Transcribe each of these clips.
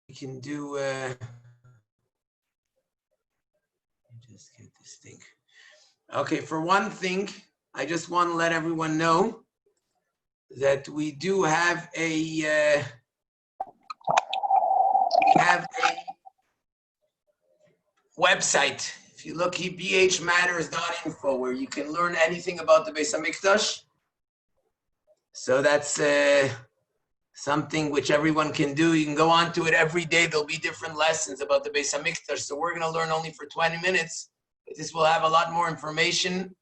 we can do, just get this thing. Okay, for one thing, I just want to let everyone know that we do have a website. If you look at bhmatters.info, where you can learn anything about the Beis HaMikdash. So that's something which everyone can do. You can go on to it every day. There'll be different lessons about the Beis HaMikdash. So we're going to learn only for 20 minutes. But this will have a lot more information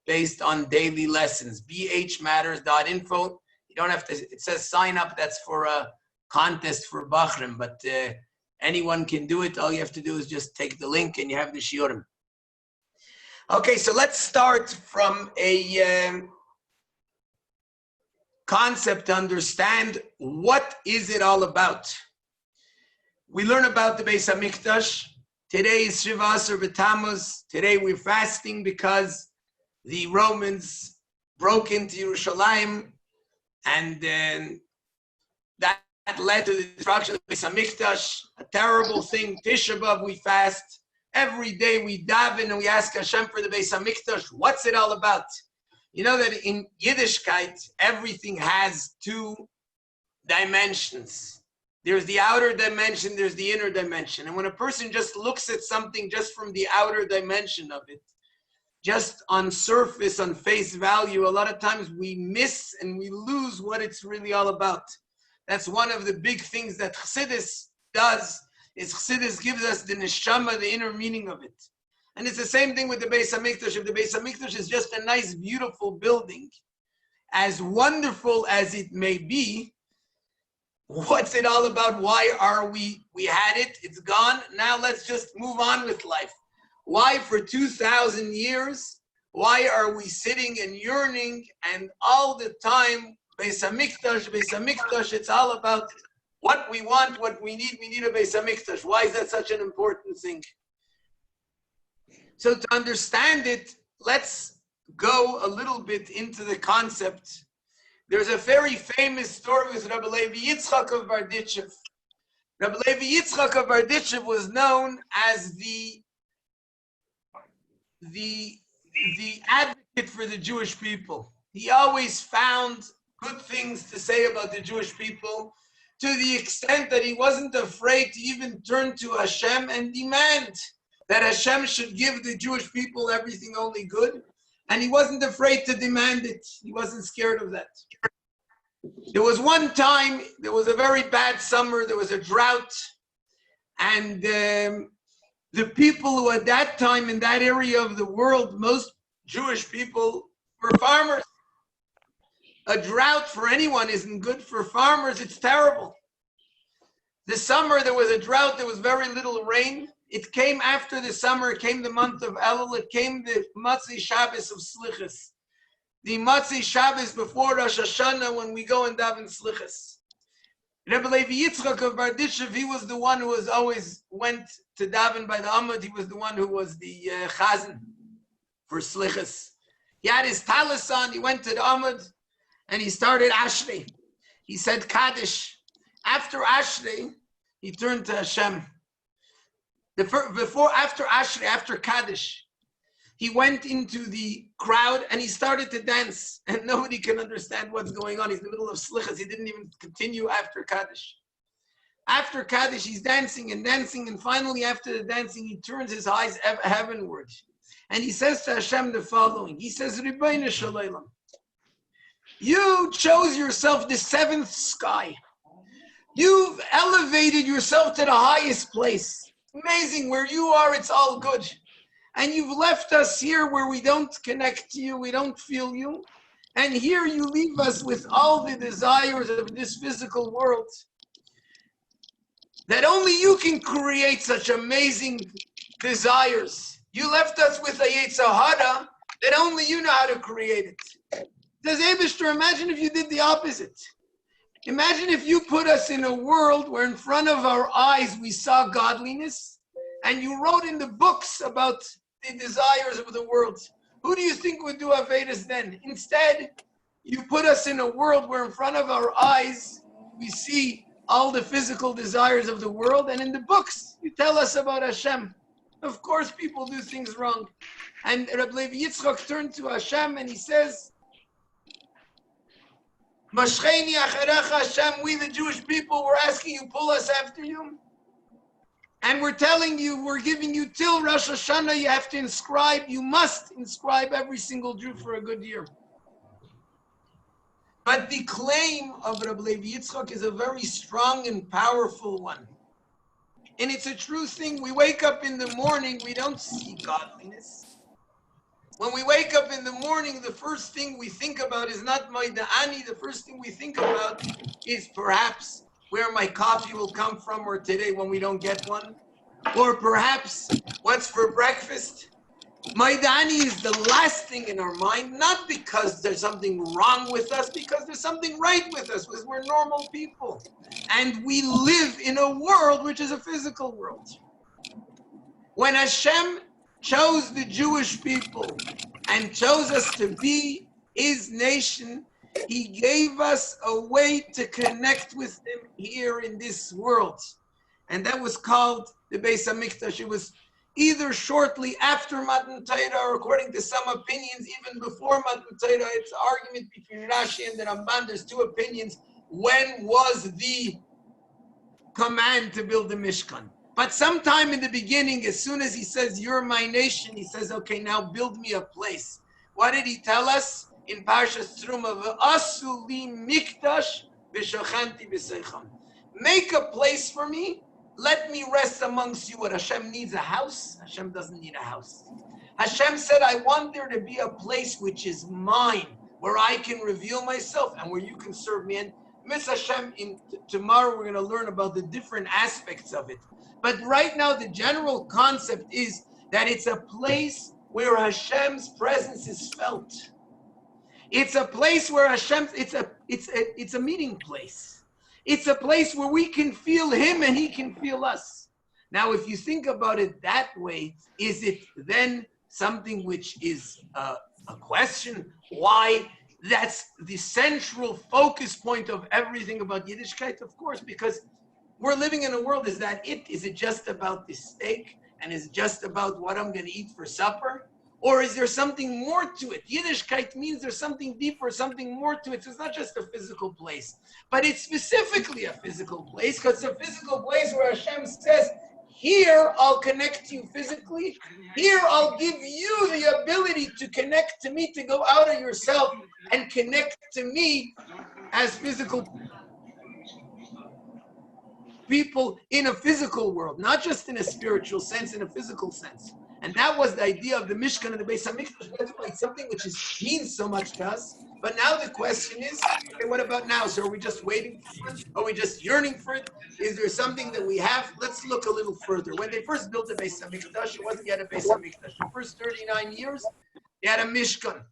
based on daily lessons. bhmatters.info. You don't have to, it says sign up. That's for a contest for Bachrim, but anyone can do it. All you have to do is just take the link and you have the shiurim. Okay, so let's start from a concept to understand what is it all about. We learn about the Beis HaMikdash. Today is Shiva Asar Tammuz. Today we're fasting because the Romans broke into Yerushalayim, and that led to the destruction of the Beis HaMikdash, a terrible thing. Tisha B'Av, we fast. Every day we daven and we ask Hashem for the Beis HaMikdash. What's it all about? You know that in Yiddishkeit, everything has two dimensions. There's the outer dimension, there's the inner dimension. And when a person just looks at something just from the outer dimension of it, just on surface, on face value, a lot of times we miss and we lose what it's really all about. That's one of the big things that Chassidus does, is Chassidus gives us the neshama, the inner meaning of it. And it's the same thing with the Beis HaMikdash. If the Beis HaMikdash is just a nice, beautiful building, as wonderful as it may be, what's it all about? Why are we had it, it's gone, now let's just move on with life. Why for 2,000 years, why are we sitting and yearning and all the time, Beis HaMikdash, it's all about what we want, what we need a Beis HaMikdash. Why is that such an important thing? So to understand it, let's go a little bit into the concept. There's a very famous story with Rabbi Levi Yitzchak of Berditchev. Rabbi Levi Yitzchak of Berditchev was known as the advocate for the Jewish people. He always found good things to say about the Jewish people, to the extent that he wasn't afraid to even turn to Hashem and demand that Hashem should give the Jewish people everything only good. And he wasn't afraid to demand it. He wasn't scared of that. There was one time, there was a very bad summer, there was a drought, and the people who at that time in that area of the world, most Jewish people, were farmers. A drought for anyone isn't good. For farmers, it's terrible. This summer, there was a drought, there was very little rain. It came after the summer, it came the month of Elul, it came the Matzah Shabbos of Slichas. The Matzah Shabbos before Rosh Hashanah when we go and daven Slichas. Rabbi Levi Yitzchak of Berditchev, he was the one who was always went to daven by the Amud. He was the one who was the Chazan for Slichas. He had his talis on, he went to the Amud and he started Ashrei. He said Kaddish. After Ashrei, he turned to Hashem. After Ashrei, after Kaddish, he went into the crowd and he started to dance, and nobody can understand what's going on. He's in the middle of Slichas. He didn't even continue after Kaddish. After Kaddish, he's dancing, and finally, after the dancing, he turns his eyes heavenward, and he says to Hashem the following. He says, Ribono Shel Olam, you chose yourself the seventh sky. You've elevated yourself to the highest place. Amazing, where you are, it's all good. And you've left us here where we don't connect to you, we don't feel you. And here you leave us with all the desires of this physical world. That only you can create such amazing desires. You left us with a Yetzer Hara that only you know how to create it. Says Eibishter, imagine if you did the opposite. Imagine if you put us in a world where in front of our eyes we saw godliness, and you wrote in the books about the desires of the world. Who do you think would do Avedis then? Instead, you put us in a world where in front of our eyes we see all the physical desires of the world, and in the books you tell us about Hashem. Of course, people do things wrong. And Rabbi Yitzchak turned to Hashem and he says, Mashcheni acharecha Hashem, we the Jewish people, we're asking you, pull us after you. And we're telling you, we're giving you till Rosh Hashanah, you have to inscribe, you must inscribe every single Jew for a good year. But the claim of Rabbi Yitzchak is a very strong and powerful one. And it's a true thing. We wake up in the morning, we don't see godliness. When we wake up in the morning, the first thing we think about is not Maida'ani. The first thing we think about is perhaps where my coffee will come from, or today when we don't get one. Or perhaps what's for breakfast. Maidani is the last thing in our mind, not because there's something wrong with us, because there's something right with us, because we're normal people. And we live in a world which is a physical world. When Hashem chose the Jewish people and chose us to be His nation, He gave us a way to connect with Him here in this world. And that was called the Beis HaMikdash. It was either shortly after Matan Torah, or according to some opinions, even before Matan Torah. It's an argument between Rashi and the Ramban. There's two opinions. When was the command to build the Mishkan? But sometime in the beginning, as soon as he says, you're my nation, he says, okay, now build me a place. What did he tell us in Parshas Truma? V'asu li mikdash v'shochanti b'seicham. Make a place for me. Let me rest amongst you. What Hashem needs, a house? Hashem doesn't need a house. Hashem said, I want there to be a place which is mine, where I can reveal myself and where you can serve me. And Miss Hashem, tomorrow we're going to learn about the different aspects of it. But right now, the general concept is that it's a place where Hashem's presence is felt. It's a place where it's a meeting place. It's a place where we can feel Him and He can feel us. Now, if you think about it that way, is it then something which is a question? Why? That's the central focus point of everything about Yiddishkeit, of course, because we're living in a world. Is it just about the steak, and is it just about what I'm going to eat for supper? Or is there something more to it? Yiddishkeit means there's something deeper, something more to it. So it's not just a physical place, but it's specifically a physical place, because it's a physical place where Hashem says, here I'll connect to you physically. Here I'll give you the ability to connect to me, to go out of yourself and connect to me as physical people in a physical world, not just in a spiritual sense, in a physical sense. And that was the idea of the Mishkan and the Beis HaMikdash. That's why it's something which means so much to us. But now the question is, okay, what about now? So are we just waiting for it? Are we just yearning for it? Is there something that we have? Let's look a little further. When they first built the Beis HaMikdash, it wasn't yet a Beis HaMikdash. The first 39 years, they had a Mishkan.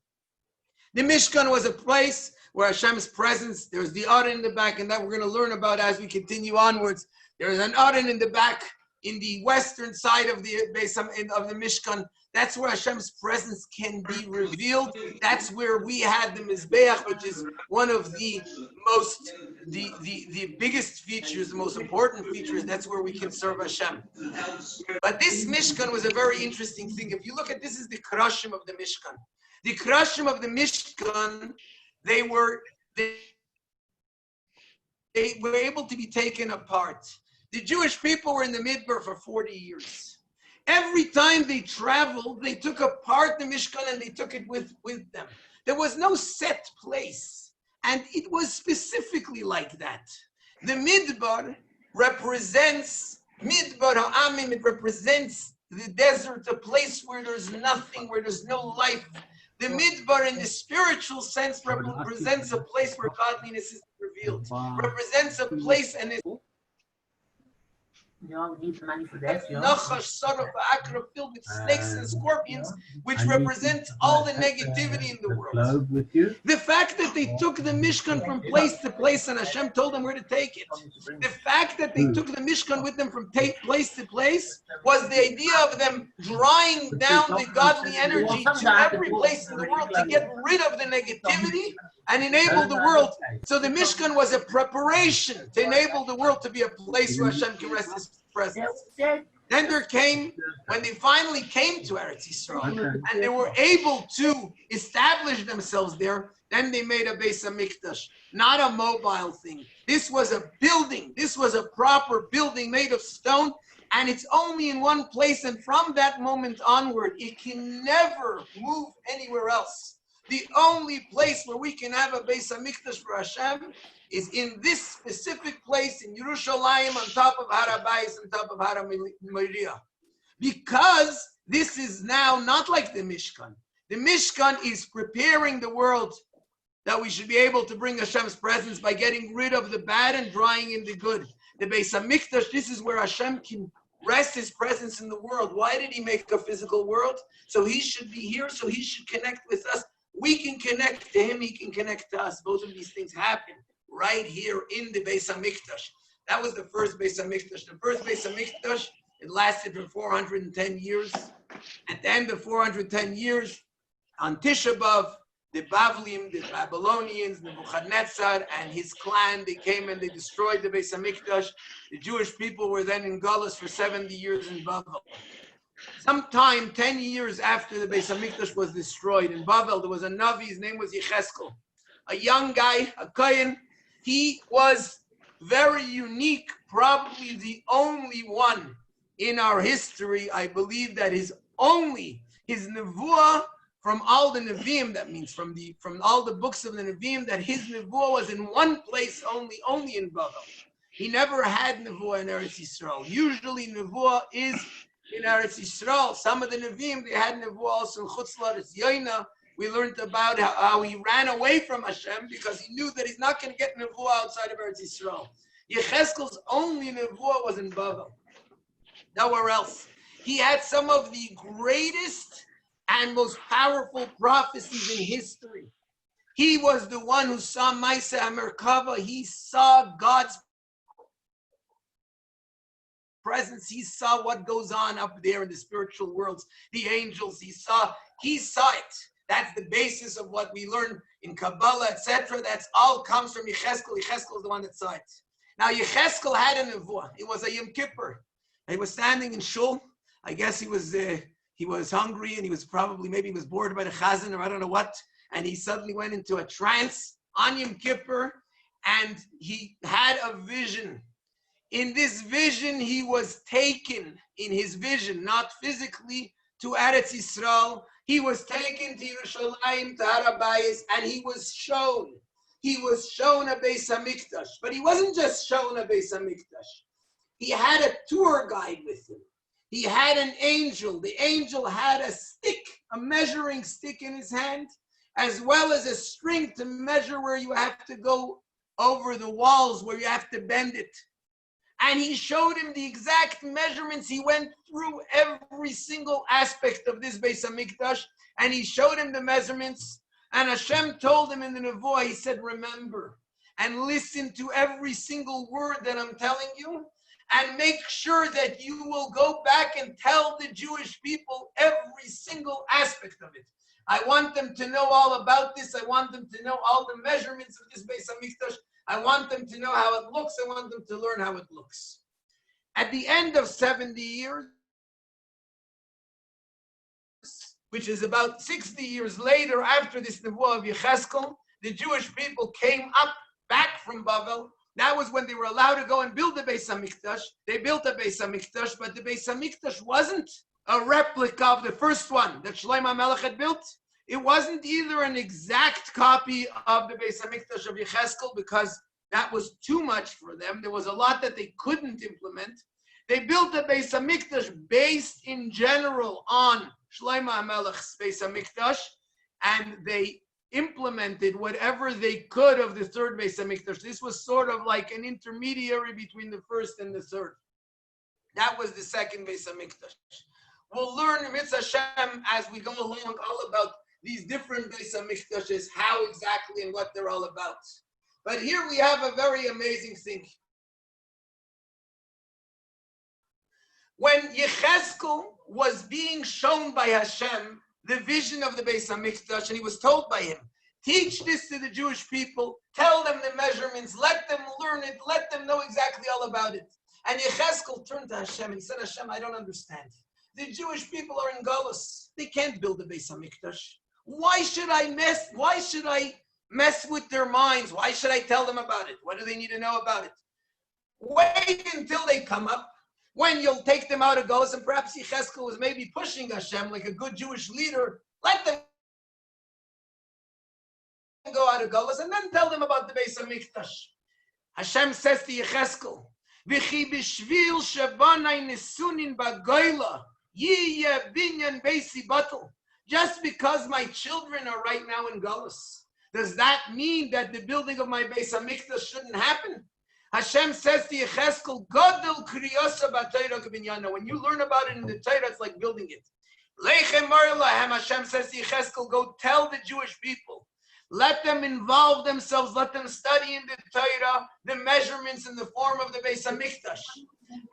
The Mishkan was a place where Hashem's presence, there's the Aron in the back, and that we're going to learn about as we continue onwards. There's an Aron in the back, in the western side of the Mishkan. That's where Hashem's presence can be revealed. That's where we had the Mizbeach, which is one of the biggest features, the most important features. That's where we can serve Hashem. But this Mishkan was a very interesting thing. If you look at, this is the Krashim of the Mishkan. The Krashim of the Mishkan, they were able to be taken apart. The Jewish people were in the Midbar for 40 years. Every time they traveled, they took apart the Mishkan and they took it with them. There was no set place. And it was specifically like that. The Midbar represents, Midbar Ha'amim, it represents the desert, a place where there's nothing, where there's no life. The Midbar in the spiritual sense represents a place where godliness is revealed. Represents a place and it's Nachash, Sarah, Akra, filled with snakes and scorpions, which represents all the negativity in the world. The fact that they took the Mishkan from place to place and Hashem told them where to take it. The fact that they took the Mishkan with them from place to place was the idea of them drawing down the godly energy to every place in the world to get rid of the negativity and enable the world. So the Mishkan was a preparation to enable the world to be a place where Hashem can rest His presence. Then there came, when they finally came to Eretz Yisrael, and they were able to establish themselves there, then they made a Beis HaMikdash, not a mobile thing. This was a building. This was a proper building made of stone, and it's only in one place, and from that moment onward, it can never move anywhere else. The only place where we can have a Beis HaMikdash for Hashem is in this specific place in Yerushalayim, on top of Har HaBayis, on top of Har HaMoriah. Because this is now not like the Mishkan. The Mishkan is preparing the world that we should be able to bring Hashem's presence by getting rid of the bad and drawing in the good. The Beis HaMikdash, this is where Hashem can rest His presence in the world. Why did He make a physical world? So He should be here, so He should connect with us. We can connect to Him, He can connect to us. Both of these things happen right here in the Beis HaMikdash. That was the first Beis HaMikdash. The first Beis HaMikdash, it lasted for 410 years. At the end of 410 years, on Tisha B'Av, the Bavlim, the Babylonians, Nebuchadnezzar and his clan, they came and they destroyed the Beis HaMikdash. The Jewish people were then in Galus for 70 years in Bavel. Sometime 10 years after the Beis HaMikdash was destroyed in Bavel, there was a Navi, his name was Yecheskel. A young guy, a Kohen. He was very unique, probably the only one in our history, I believe, that is only his nevuah from all the Nevi'im, that means from all the books of the Nevi'im, that his nevuah was in one place only in Bavel. He never had nevuah in Eretz Yisrael. Usually nevuah is in Eretz Yisrael. Some of the Nevi'im, they had nevuah also in Chutz La'aretz. Yoina, we learned about how he ran away from Hashem because he knew that he's not going to get nevuah outside of Eretz Yisrael. Yecheskel's only nevuah was in Bavel. Nowhere else. He had some of the greatest and most powerful prophecies in history. He was the one who saw Maaseh HaMerkava. He saw God's presence. He saw what goes on up there in the spiritual worlds, the angels. He saw it. That's the basis of what we learn in Kabbalah, etc. That's all comes from Yecheskel. Yecheskel is the one that saw it. Now, Yecheskel had a nevuah. It was a Yom Kippur. He was standing in shul. I guess he was hungry, and maybe he was bored by the chazan, or I don't know what. And he suddenly went into a trance on Yom Kippur, and he had a vision. In this vision, he was taken in his vision, not physically, to Eretz Yisrael. He was taken to Yerushalayim, to Har HaBayis, and he was shown a Beis HaMikdash. But he wasn't just shown a Beis HaMikdash. He had a tour guide with him. He had an angel. The angel had a stick, a measuring stick in his hand, as well as a string to measure where you have to go over the walls, where you have to bend it. And he showed him the exact measurements. He went through every single aspect of this Beis HaMikdash, and he showed him the measurements. And Hashem told him in the Nevuah, he said, remember, and listen to every single word that I'm telling you, and make sure that you will go back and tell the Jewish people every single aspect of it. I want them to know all about this. I want them to know all the measurements of this Beis HaMikdash. I want them to know how it looks. I want them to learn how it looks. At the end of 70 years, which is about 60 years later after this Nevuah of Yecheskel, the Jewish people came up back from Bavel. That was when they were allowed to go and build the Beis HaMikdash. They built a Beis HaMikdash, but the Beis HaMikdash wasn't a replica of the first one that Shlomo HaMelech had built. It wasn't either an exact copy of the Beis HaMikdash of Yecheskel, because that was too much for them. There was a lot that they couldn't implement. They built a Beis HaMikdash based in general on Shlomo HaMelech's Beis HaMikdash, and they implemented whatever they could of the third Beis HaMikdash. This was sort of like an intermediary between the first and the third. That was the second Beis HaMikdash. We'll learn Mitzvah Hashem as we go along all about these different Beis HaMikdashes, how exactly and what they're all about. But here we have a very amazing thing. When Yecheskel was being shown by Hashem the vision of the Beis HaMikdash, and he was told by him, Teach this to the Jewish people. Tell them the measurements. Let them learn it. Let them know exactly all about it. And Yechezkel turned to Hashem and he said, Hashem, I don't understand. The Jewish people are in Golus. They can't build the Beis HaMikdash. Why should I mess with their minds? Why should I tell them about it? What do they need to know about it? Wait until they come up, when you'll take them out of Golus, and perhaps Yechezkel was maybe pushing Hashem like a good Jewish leader. Let them go out of Golus and then tell them about the Beis HaMikdash. Hashem says to Yechezkel, V'chi b'shvil shebanai nesunin b'goyla yiyeh binyan beisi batel. Just because my children are right now in Golus, does that mean that the building of my Beis HaMikdash shouldn't happen? Hashem says to Yechezkel, Godel kriyosa b'Torah k'binyana. When you learn about it in the Torah, it's like building it. Leichem mar lahem, Hashem says to Yechezkel, go tell the Jewish people. Let them involve themselves. Let them study in the Torah the measurements in the form of the Beis HaMikdash.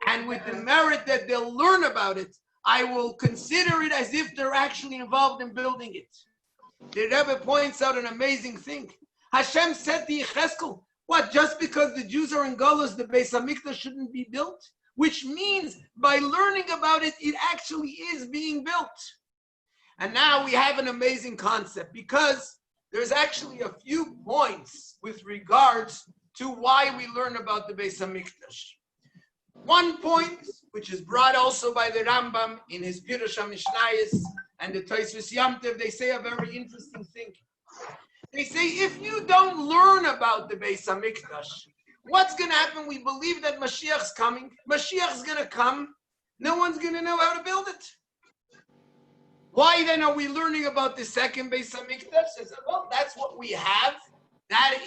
And with the merit that they'll learn about it, I will consider it as if they're actually involved in building it. The Rebbe points out an amazing thing. Hashem said to Yechezkel, what, just because the Jews are in Golus, the Beis HaMikdash shouldn't be built? Which means by learning about it, it actually is being built. And now we have an amazing concept, because there's actually a few points with regards to why we learn about the Beis HaMikdash. One point, which is brought also by the Rambam in his Pirush HaMishnayos and the Tosfos Yom Tov, they say a very interesting thing. They say, if you don't learn about the Beis HaMikdash, what's going to happen? We believe that Mashiach's coming. Mashiach's going to come. No one's going to know how to build it. Why then are we learning about the second Beis HaMikdash? I said, well, that's what we have. That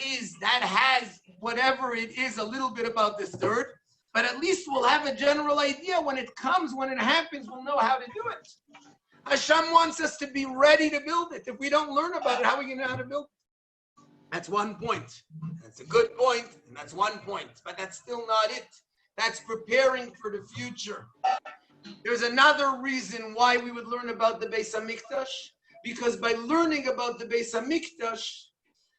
has whatever it is, a little bit about the third. But at least we'll have a general idea when it comes, when it happens, we'll know how to do it. Hashem wants us to be ready to build it. If we don't learn about it, how are we going to know how to build it? That's one point. That's a good point, and that's one point. But that's still not it. That's preparing for the future. There's another reason why we would learn about the Beis HaMikdash. Because by learning about the Beis HaMikdash,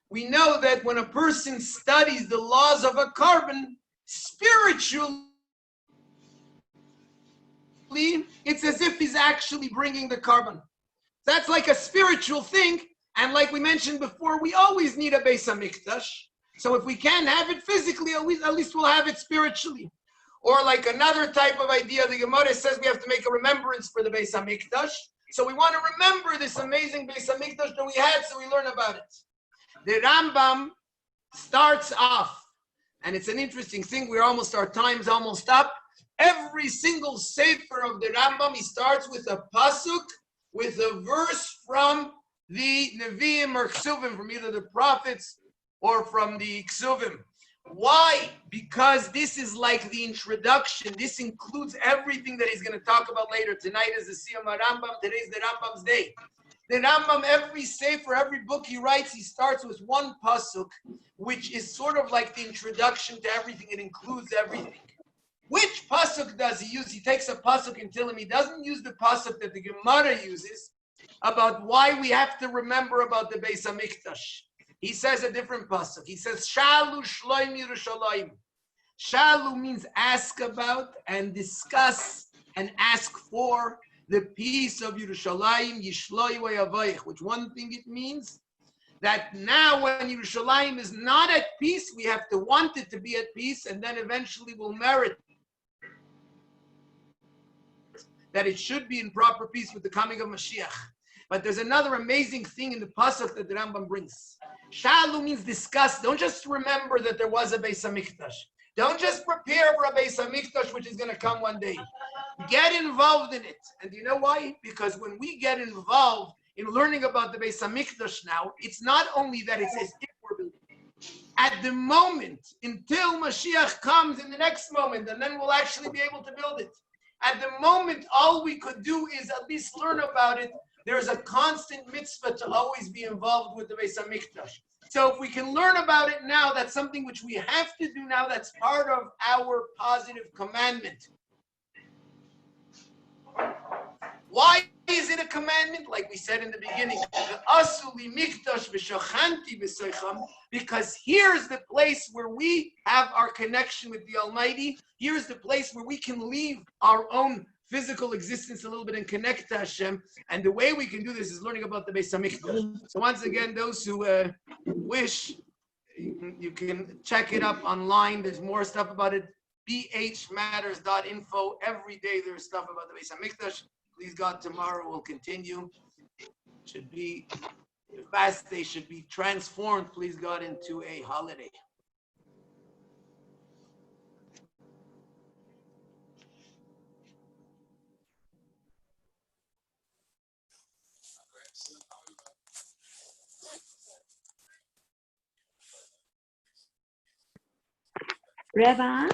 we know that when a person studies the laws of a carbon, spiritually, it's as if he's actually bringing the carbon. That's like a spiritual thing. And like we mentioned before, we always need a Beis HaMikdash. So if we can't have it physically, at least we'll have it spiritually. Or like another type of idea, the Gemara says we have to make a remembrance for the Beis HaMikdash. So we want to remember this amazing Beis HaMikdash that we had, so we learn about it. The Rambam starts off, and it's an interesting thing, our time's almost up. Every single sefer of the Rambam, he starts with a pasuk, with a verse from the Nevi'im or Ksuvim, from either the prophets or from the Ksuvim. Why? Because this is like the introduction. This includes everything that he's going to talk about later. Tonight is the Siyam Rambam. Today's the Rambam's day. The Rambam, every sefer, every book he writes, he starts with one pasuk, which is sort of like the introduction to everything. It includes everything. Which pasuk does he use? He takes a pasuk in Tehillim. He doesn't use the pasuk that the Gemara uses about why we have to remember about the Beis HaMikdash. He says a different pasuk. He says, Shalu shloim Yerushalayim. Shalu means ask about and discuss and ask for the peace of Yerushalayim, Yishloi Vayavayich, which one thing it means, that now when Yerushalayim is not at peace, we have to want it to be at peace, and then eventually we'll merit that it should be in proper peace with the coming of Mashiach. But there's another amazing thing in the pasuk that the Rambam brings. Shalu means discuss. Don't just remember that there was a Beis HaMikdash. Don't just prepare for a Beis HaMikdash, which is going to come one day. Get involved in it. And do you know why? Because when we get involved in learning about the Beis HaMikdash now, it's not only that it's as if we're building. At the moment, until Mashiach comes in the next moment, and then we'll actually be able to build it. At the moment, all we could do is at least learn about it. There's a constant mitzvah to always be involved with the Beis HaMikdash. So if we can learn about it now, that's something which we have to do now. That's part of our positive commandment. Why Is it a commandment? Like we said in the beginning, because here's the place where we have our connection with the Almighty. Here's the place where we can leave our own physical existence a little bit and connect to Hashem. And the way we can do this is learning about the Beis HaMikdash. So once again, those who wish, you can check it up online. There's more stuff about it. bhmatters.info. Every day there's stuff about the Beis HaMikdash. Please God, tomorrow will continue. Should be the fast day should be transformed, please God, into a holiday. Rabbi?